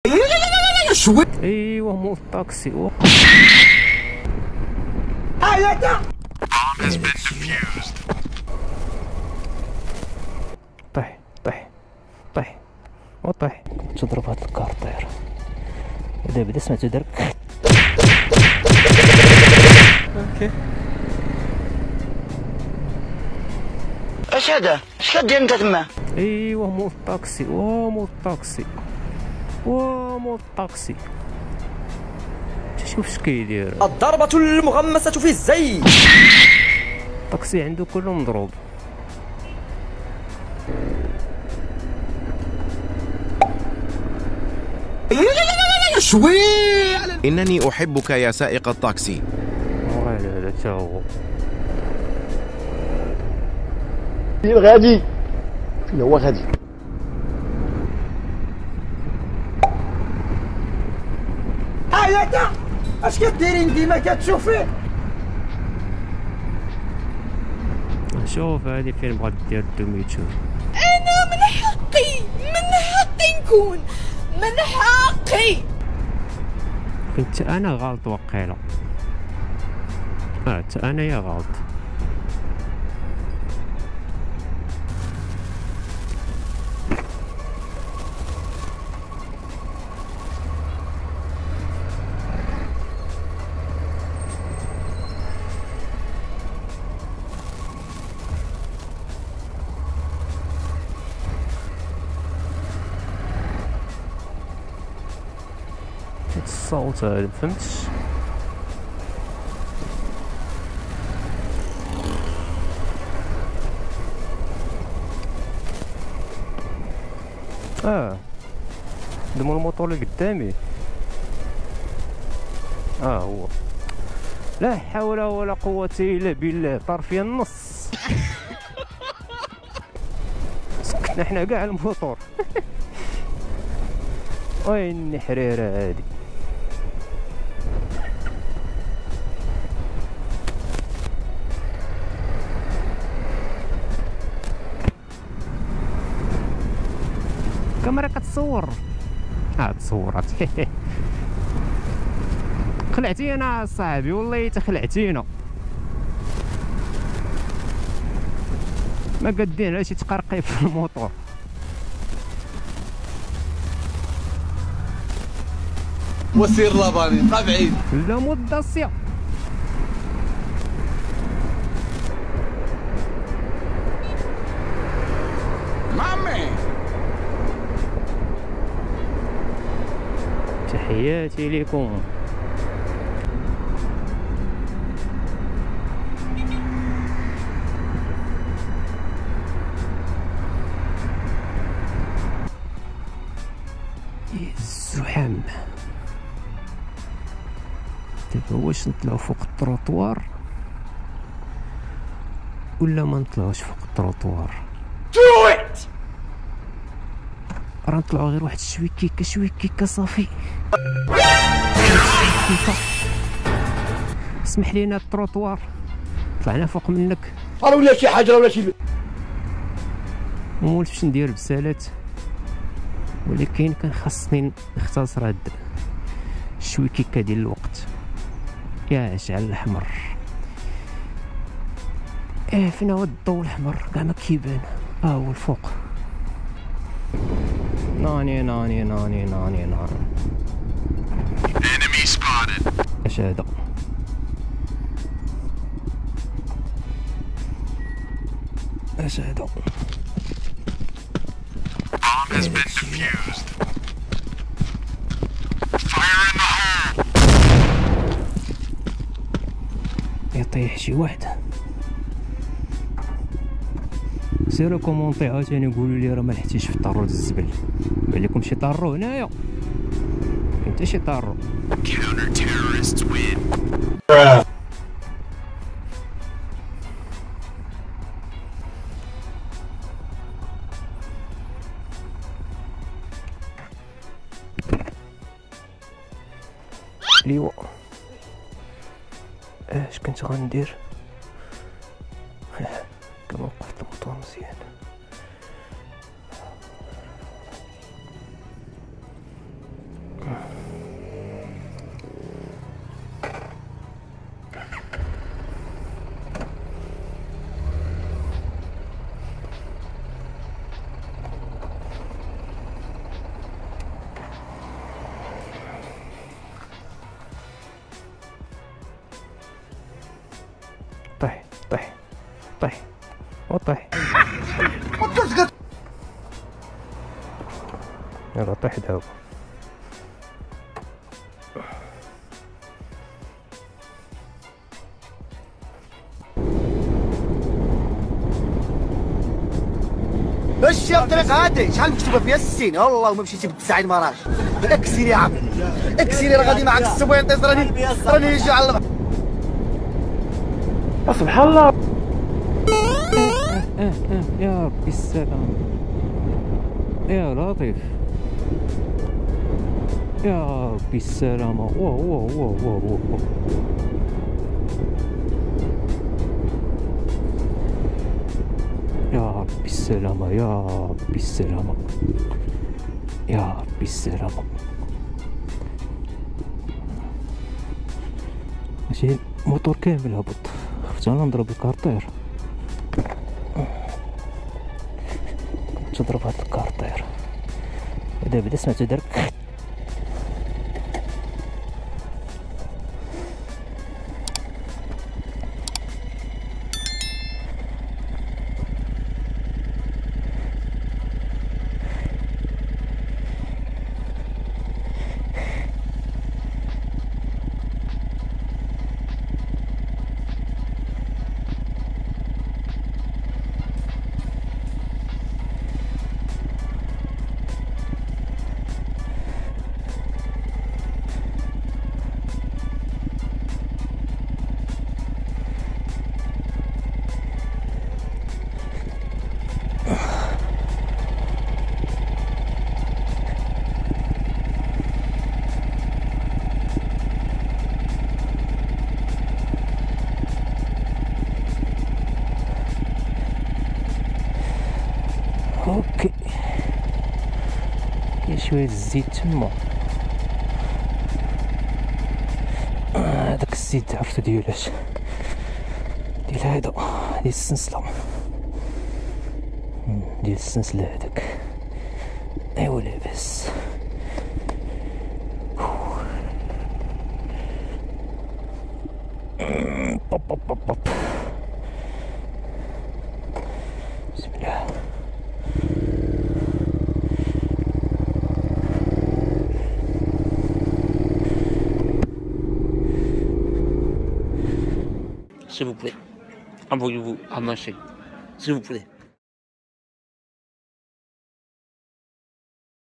ايوا مو الطاكسي. طيح طيح طيح وطيح. تضرب هاد الكارطير دابا سمعتو دار اوكي. اش هذا؟ اش كدير انت تما؟ ايوا مو الطاكسي مو الطاكسي مو الطاكسي. شوف اش كيدير. الضربة المغمسة في الزي. الطاكسي عنده كله مضروب. إنني أحبك يا سائق الطاكسي. لا تا هو غادي فين هو غادي؟ ياك اش كديرين ديما كتشوفي؟ شوف هادي فين بغات دير الدوميتور. انا من حقي نكون من حقي. كنت انا غلط وقيله. انا يا غلط. الصوت هذا مفهمتش. دمو الموتور اللي قدامي. هو لا حول ولا قوة الا بالله. طرفي النص. سكتنا حنا كاع الموتور. وين حريرة هادي. الكاميرا كتصور. تصورات. خلعتينا صاحبي والله تخلعتينا. ما قادين على شي تقرقيب في الموتور. وسير لاباني بقى بعيد. لا موداسيا. مامي تحياتي لكم. الزحام. دابا واش نطلعو فوق التروطوار ولا ما نطلعوش فوق التروطوار؟ راه نطلعو غير واحد شويكيكه صافي. اسمح لينا التروطوار طلعنا فوق منك. راه ولا شي حاجه ولا شي. مولفش ندير بسالات ولكن كان خاصني نختصر هاد الشويكيكه ديال الوقت. يا شعل الاحمر. فين هو الضوء الاحمر؟ كاع ما كيبان. هو الفوق. ناني ناني ناني ناني ناني. اش هذا؟ اش هذا؟ يطيح شي واحد. سيروا كومونطي عاوتاني قولوا لي راه ما لحقتيش في طارو الزبل. بان لكم شي طارو هنايا. كاين حتى شي طارو. ليوا اش كنت غندير؟ كما وقفت الموطور مزيان. طيح وطيح. يلا طيح دابا. ايش يا الطريق هادي شحال مكتوبه فيها السين والله وما مشيتي ب9 مراش. اكسيري يا عم اكسيري راه غادي معاك السبوينطيس راني يجي على البحر. سبحان الله. يا ربي السلام يا لطيف يا ربي السلامة. واه واه واه واه واه. يا ربي السلامة يا ربي السلامة يا ربي السلامة. ماشي الموتور كامل هبط. خفت انا نضرب الكارطير. تضرب هاد الكارطير دابا سمعتو دار اوكي. كاين شويه الزيت تما. هذاك الزيت عرفتو ديالاش ديال هذا ديال السنسله ديال السنسله هذاك. ايوا لاباس. بوب بوب بوب بوب. بسم الله. S'il vous plaît, envoyez-vous à manger, s'il vous plaît.